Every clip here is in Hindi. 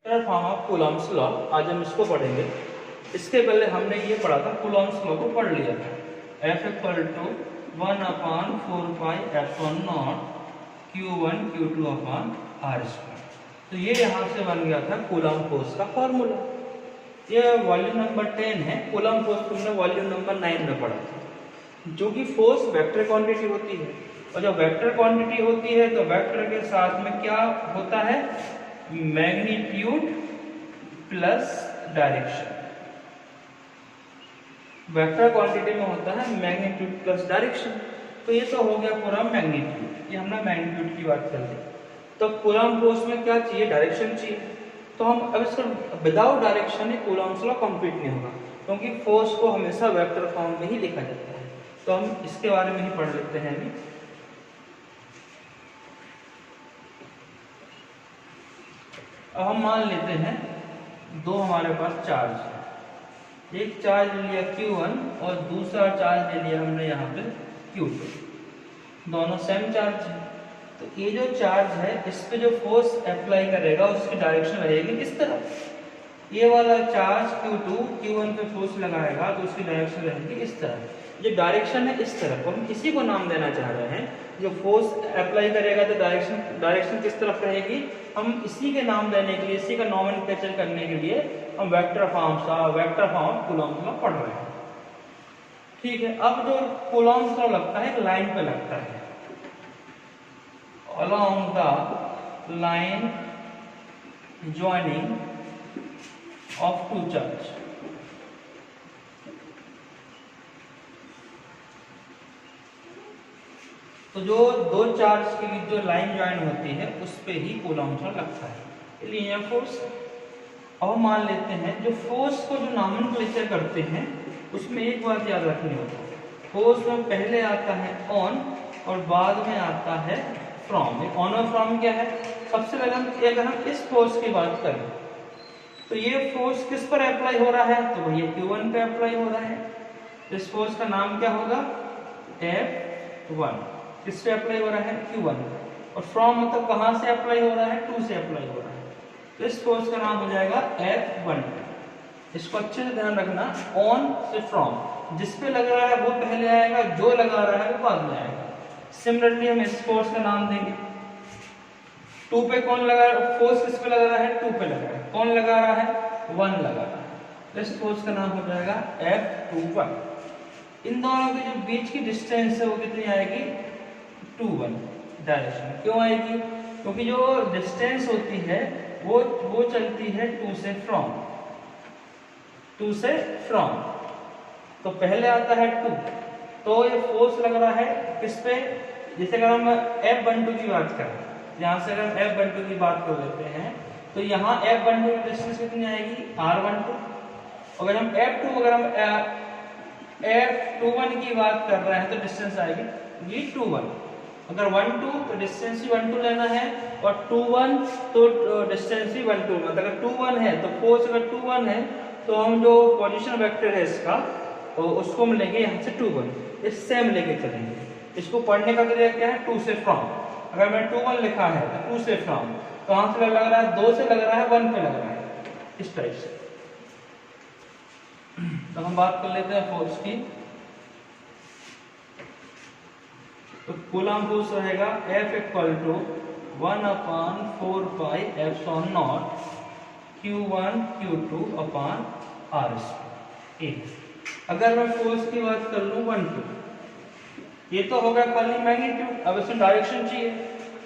फॉर्म ऑफ कूलॉम्स लॉ, आज हम इसको पढ़ेंगे। इसके पहले हमने ये पढ़ा था, कूलॉम्स लॉ को पढ़ लिया था। F equal to 1/4πε0 Q1 Q2 upon R square. तो ये यहाँ से बन गया था कूलॉम फोर्स का फॉर्मूला। ये वॉल्यूम नंबर 10 है। कूलॉम फोर्स तुमने वॉल्यूम नंबर 9 में पढ़ा था। जो कि फोर्स वेक्टर क्वांटिटी होती है, और जब वेक्टर क्वांटिटी होती है तो वेक्टर के साथ में क्या होता है, magnitude plus direction. Vector quantity में होता है मैग्नीट्यूड प्लस डायरेक्शन। तो ये तो हो गया पूरा मैग्नीट्यूड, ये हमने मैग्नीट्यूड की बात कर ली। तो कूलॉम फोर्स में क्या चाहिए, डायरेक्शन चाहिए। तो हम अब इसको विदाउट डायरेक्शन ही कूलॉम्स लॉ कंप्लीट नहीं होगा, क्योंकि फोर्स को हमेशा वेक्टर फॉर्म में ही लिखा जाता है। तो हम इसके बारे में ही पढ़ लेते हैं अभी। अब हम मान लेते हैं दो हमारे पास चार्ज है। एक चार्ज ले लिया Q1 और दूसरा चार्ज ले लिया हमने यहाँ पे Q2। दोनों सेम चार्ज है। तो ये जो चार्ज है इस पे जो फोर्स अप्लाई करेगा उसकी डायरेक्शन रहेगी इस तरफ। ये वाला चार्ज Q1 पे फोर्स लगाएगा तो उसकी डायरेक्शन रहेगी इस तरफ। जो डायरेक्शन है इस तरफ, हम इसी को नाम देना चाह रहे हैं। जो फोर्स अप्लाई करेगा तो डायरेक्शन किस तरफ रहेगी, हम इसी के नाम देने के लिए, इसी का नोमेनक्लेचर करने के लिए हम वेक्टर फॉर्म कूलॉम्स लॉ पढ़ रहे हैं। ठीक है। अब जो कूलॉम्स लॉ लगता है लाइन पे लगता है, along the line joining of two charge। तो जो दो चार्ज के बीच जो लाइन ज्वाइन होती है उस पे ही कूलॉम्स लॉ लगता है। Linear force. अब मान लेते हैं जो फोर्स को जो नोमेनक्लेचर करते हैं उसमें एक बात याद रखनी होती है, फोर्स में पहले आता है ऑन और बाद में आता है फ्रॉम। ऑन और फ्रॉम क्या है, सबसे पहले अगर हम इस फोर्स की बात करें तो ये फोर्स किस पर अप्लाई हो रहा है, तो भैया Q1 पे अप्लाई हो रहा है। इस फोर्स का नाम क्या होगा, F1। किस पे अप्लाई हो रहा है, Q1। और फ्रॉम मतलब कहां से अप्लाई हो रहा है, 2 से अप्लाई हो रहा है। तो इस फोर्स का नाम हो जाएगा F1। इसको अच्छे से ध्यान रखना, ऑन से फ्रॉम। जिस पे लग रहा है वो पहले आएगा, जो लगा रहा है वो बाद में आएगा। सिमिलरली हम इस फोर्स का नाम देंगे। 2 पे कौन लगा, फोर्स किस पे लगा रहा है, 2 पे लगा रहा है। कौन लगा रहा है, 1 लगा रहा है। तो इस फोर्स का नाम हो जाएगा F21। इन दोनों के जो बीच की डिस्टेंस है वो कितनी आएगी, 2-1 डायरेक्शन। क्यों आएगी, क्योंकि जो डिस्टेंस होती है वो चलती है 2 से फ्रॉम। तो पहले आता है 2, तो ये फोर्स लग रहा है किस पे, जैसे अगर हम F12 की बात करें, यहाँ से अगर हम F12 की बात कर लेते हैं तो यहाँ F12 की डिस्टेंस कितनी आएगी, R12। अगर हम F21 की बात कर रहे हैं तो डिस्टेंस आएगी V21। अगर 1-2 तो डिस्टेंस ही 1-2 लेना है, और 2-1 तो डिस्टेंस ही 1-2। मतलब अगर 2-1 है तो फोर्स अगर 2-1 है तो हम जो पोजीशन वेक्टर है इसका तो उसको हम लेंगे यहाँ से 2-1, इस सेम लेके चलेंगे। इसको पढ़ने का तरीका क्या है, 2 से फ्रॉम। अगर मैंने 2-1 लिखा है तो 2 से फ्रॉम, कहां से लग रहा है, 2 से लग रहा है, 1 पे लग रहा है, इस टाइप से। तो हम बात कर लेते हैं फोर्स की। तो कूलॉम फोर्स रहेगा F equal to 1/4πε0 Q1 Q2 upon R square. अगर मैं फोर्स की बात कर लूं 1-2, ये तो होगा खाली मैग्नीट्यूड। अब इसमें डायरेक्शन चाहिए,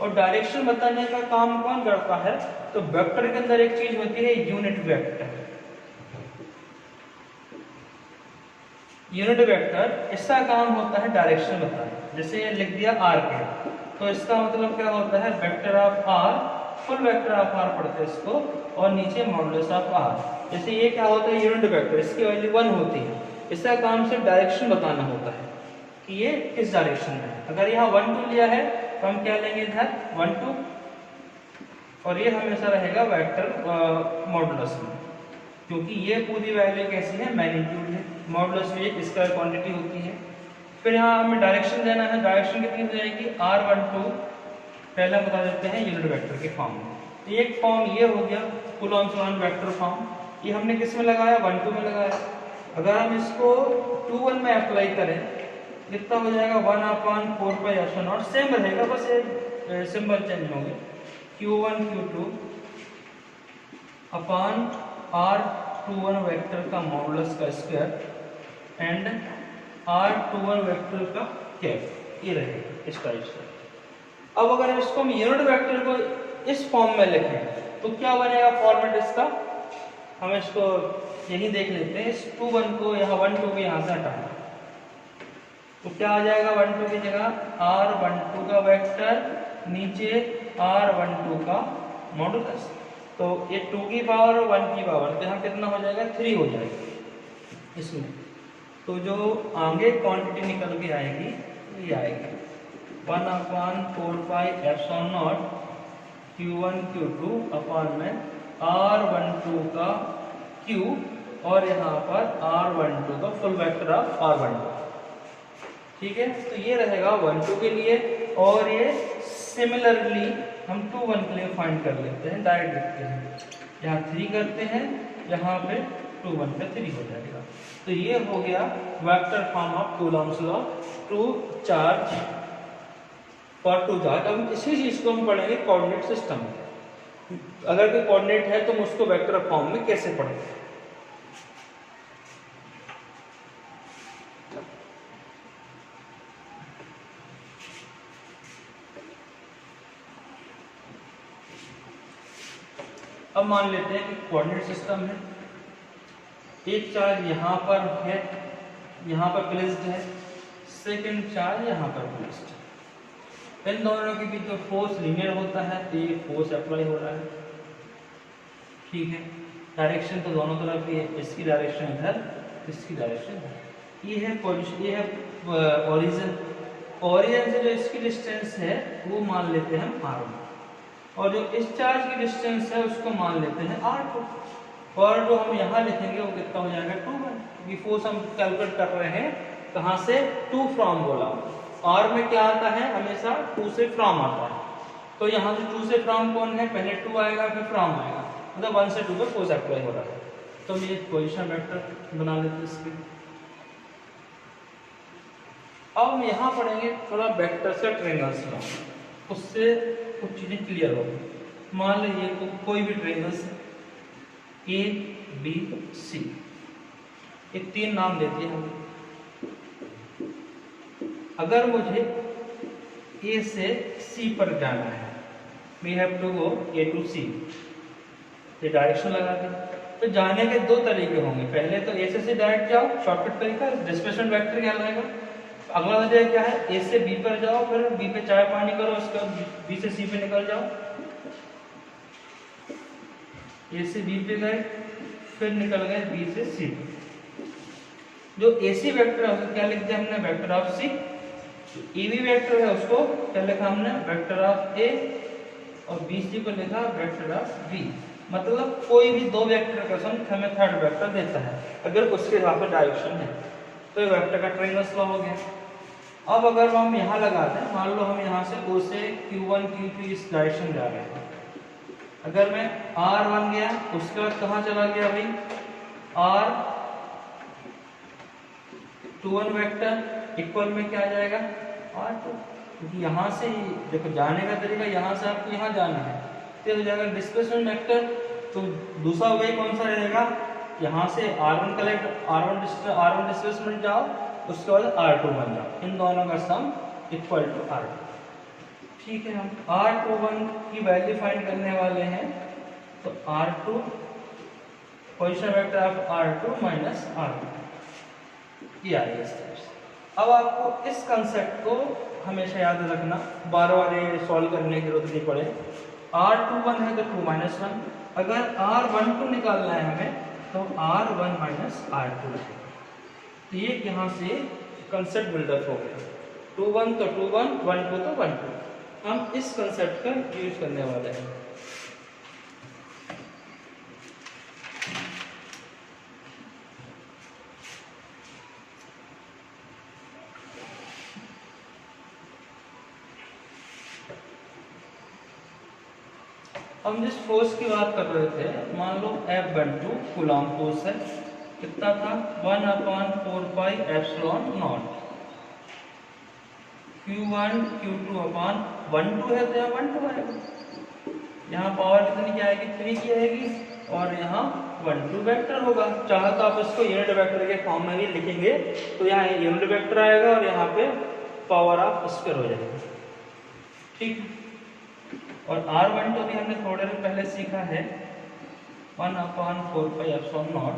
और डायरेक्शन बताने का काम कौन करता है, तो वेक्टर के अंदर एक चीज होती है यूनिट वेक्टर। यूनिट वेक्टर, इसका काम होता है डायरेक्शन बताना। जैसे ये लिख दिया R के, तो इसका मतलब क्या होता है, vector of R, full vector of R पढ़ते हैं इसको, और नीचे मॉडुलस ऑफ R। जैसे ये क्या होता है, यूनिट वेक्टर, इसकी वैल्यू 1 होती है। इसका काम सिर्फ डायरेक्शन बताना होता है कि ये किस डायरेक्शन में है। अगर यहाँ 1-2 लिया है तो हम क्या लेंगे, इधर 1-2, और ये हमेशा रहेगा वेक्टर मॉडुलस में, क्योंकि ये पूरी वैल्यू कैसी है, मैग्नीट्यूड है। मॉडुलस में एक स्क्वायर क्वांटिटी होती है। फिर यहाँ हमें डायरेक्शन देना है, डायरेक्शन कितनी हो जाएगी, R12 पहले बता देते हैं यूनिट वेक्टर के फॉर्म में। एक फॉर्म ये हो गया कूलॉम्स लॉ वेक्टर फॉर्म, ये हमने किस में लगाया 1 2 में लगाया। अगर हम इसको 2 1 में अप्लाई करें कितना हो जाएगा 1/4πε0, सेम रहेगा बस ये सिंबल चेंज होंगे, Q1 Q2 upon R21 vector का मॉडुलस का स्क्वायर एंड R21 वेक्टर का कैप, ये रहेगा इस टाइप से। अब अगर इसको हम यूनिट वेक्टर को इस फॉर्म में लिखें तो क्या बनेगा फॉर्मेट इसका, हम इसको यही देख लेते हैं। इस 2 1 को यहाँ 1 2 को यहाँ से हटाना तो क्या आ जाएगा 1 2 की जगह R12 का वेक्टर नीचे R12 का मॉडुलस, तो ये 2 की पावर और 1 की पावर तो यहाँ कितना हो जाएगा 3 हो जाएगा इसमें। तो जो आगे क्वांटिटी निकल के आएगी ये आएगी 1/4πε0 Q1 Q2 अपॉन में R12 का Q और यहाँ पर R12 का फुल वेक्टर ऑफ R12। ठीक है, तो ये रहेगा 1 2 के लिए, और ये सिमिलरली हम 2 1 के लिए फाइंड कर लेते हैं, डायरेक्ट लिखते हैं, यहाँ 3 करते हैं, यहाँ पे 2 1 पे 3 हो जाएगा। तो ये हो गया vector form of Coulomb's law two charge for two charge. अब इसी चीज को हम पढ़ेंगे कोऑर्डिनेट सिस्टम में। अगर कोई कोऑर्डिनेट है तो हम उसको वेक्टर फॉर्म में कैसे पढ़ेंगे। अब मान लेते हैं कि कोऑर्डिनेट सिस्टम है, एक चार्ज यहाँ पर है, यहाँ पर प्लेस्ड है, सेकंड चार्ज यहाँ पर प्लेस्ड है। इन दोनों के बीच जो फोर्स लीनियर होता है तो ये फोर्स अप्लाई हो रहा है। ठीक है, डायरेक्शन तो दोनों तरफ ही है, इसकी डायरेक्शन इधर, इसकी डायरेक्शन इधर। ये है पोजीशन, ये है ओरिजिन। ओरिजिन से जो इसकी डिस्टेंस है वो मान लेते हैं हम r1, और जो इस चार्ज की डिस्टेंस है उसको मान लेते हैं r2, और जो हम यहाँ लिखेंगे वो कितना हो जाएगा 2 1, क्योंकि फोर्स हम कैलकुलेट कर रहे हैं कहाँ से, टू फ्रॉम बोला। r में क्या आता है हमेशा 2 से फ्रॉम आता है, तो यहाँ से 2 से फ्रॉम कौन है, पहले 2 आएगा फिर फ्रॉम आएगा, मतलब 1 से 2 पर फोर्स अप्लाई हो रहा है। तो हम ये पोजीशन वेक्टर बना लेते हैं इसकी। अब हम यहाँ पढ़ेंगे थोड़ा वेक्टर्स का ट्रायंगल्स लॉ, उससे कुछ चीजें क्लियर होगी। मान लीजिए कोई भी ट्रायंगल्स ए बी सी, ये 3 नाम देते हैं हम। अगर मुझे ए से सी पर जाना है, we have to go A to C, ये डायरेक्शन लगा के, तो जाने के 2 तरीके होंगे। पहले तो ए से सी डायरेक्ट जाओ, शॉर्टकट तरीका, डिस्प्लेसमेंट वेक्टर क्या रहेगा। अगला तरीका क्या है, ए से बी पर जाओ, फिर बी पे चाय पानी करो, उसके बाद बी से सी पे निकल जाओ। ए से बी पे गए, फिर निकल गए बी से सी पे। जो ए सी वेक्टर है उसको क्या लिख दिया हमने, vector of C. E B vector है उसको क्या लिखा हमने, वेक्टर ऑफ ए, और बी सी को लिखा वेक्टर ऑफ बी। मतलब कोई भी 2 वेक्टर का सम हमें थर्ड वेक्टर देता है अगर उसके हिसाब से डायरेक्शन है, तो ये वेक्टर का ट्रायंगल्स लॉ हो गया। अब अगर हम यहाँ लगाते हैं, मान लो हम यहाँ से O से Q1 Q2 इस डायरेक्शन जा रहे हैं, अगर मैं R1 गया उसके बाद कहाँ चला गया भाई, R21 वेक्टर इक्वल में क्या आ जाएगा R2, क्योंकि यहाँ से देखो जाने का तरीका, यहाँ से आपको यहाँ जाना है तो हो जाएगा डिस्प्लेसमेंट वेक्टर। तो दूसरा वे कौन सा रहेगा, यहाँ से R1 कलेक्ट, R1 डिस्प्लेसमेंट जाओ, उसके बाद R2 बन जाओ, इन दोनों का सम इक्वल टू R2। ठीक है, हम R21 की वैल्यू फाइंड करने वाले हैं, तो R2 position vector of R2 minus R1 ये आ रही है। अब आपको इस कंसेप्ट को हमेशा याद रखना, बार बार ये सॉल्व करने की जरूरत नहीं पड़े। R21 है तो 2 1, अगर R12 निकालना है हमें तो R1 माइनस R2 है। तो ये यहाँ से कंसेप्ट बिल्डअप हो गया, 2 1 तो 2 1, 1 2 तो 1 2। हम इस कंसेप्ट का यूज करने वाले हैं। हम जिस फोर्स की बात कर रहे थे, मान लो F12 कूलॉम फोर्स है, कितना था 1/4πε0। Q1 Q2 अपान 12 है तो यहाँ 12 आएगा। यहाँ पावर कितनी की आएगी 3 की आएगी और यहाँ 12 वेक्टर होगा। चाहे तो आप इसको यूनिट वेक्टर के फॉर्म में भी लिखेंगे तो यहाँ यूनिट वेक्टर आएगा और यहाँ पे पावर ऑफ स्क्वायर हो जाएगा। ठीक, और R12 भी हमने थोड़े दिन पहले सीखा है 1/4πε0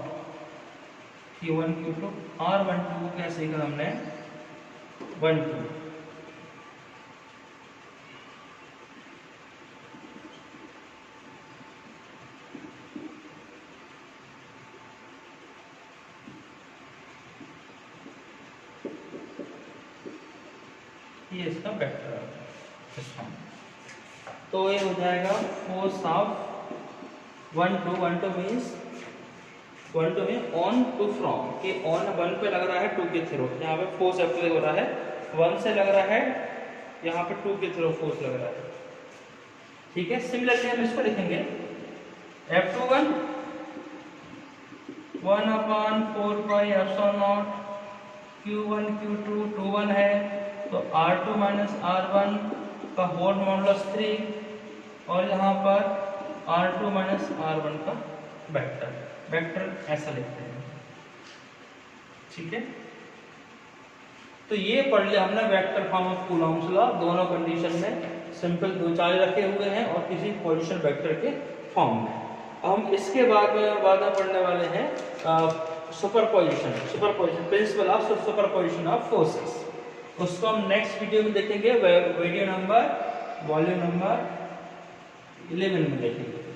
Q1 Q2। R12 को क्या सीखा हमने 12 ये इसका वेक्टर है। तो ये हो जाएगा फोर्स ऑफ 12 मीन्स 12 में ऑन टू फ्रॉम कि ऑन 1 पे लग रहा है 2 के थ्रू, यहाँ पे फोर्स अप्लाई हो रहा है 1 से लग रहा है, यहाँ पे 2 के थ्रू फोर्स लग रहा है। ठीक है, सिमिलरली हम इसको लिखेंगे F21 1/4πε0 Q1 Q2 21 है तो R2 माइनस R1 का होल मॉडुलस 3 और यहाँ पर R2 माइनस R1 का वेक्टर ऐसा लिखते हैं। ठीक है, तो ये पढ़ लिया हमने vector form of Coulomb's law, दोनों कंडीशन में सिंपल दो चार्ज रखे हुए हैं और किसी पोजीशन वेक्टर के फॉर्म में। हम इसके बाद में पढ़ने वाले हैं superposition principle of superposition of forces. उसको हम नेक्स्ट वीडियो में देखेंगे, वीडियो नंबर वॉल्यूम नंबर 11 में देखेंगे।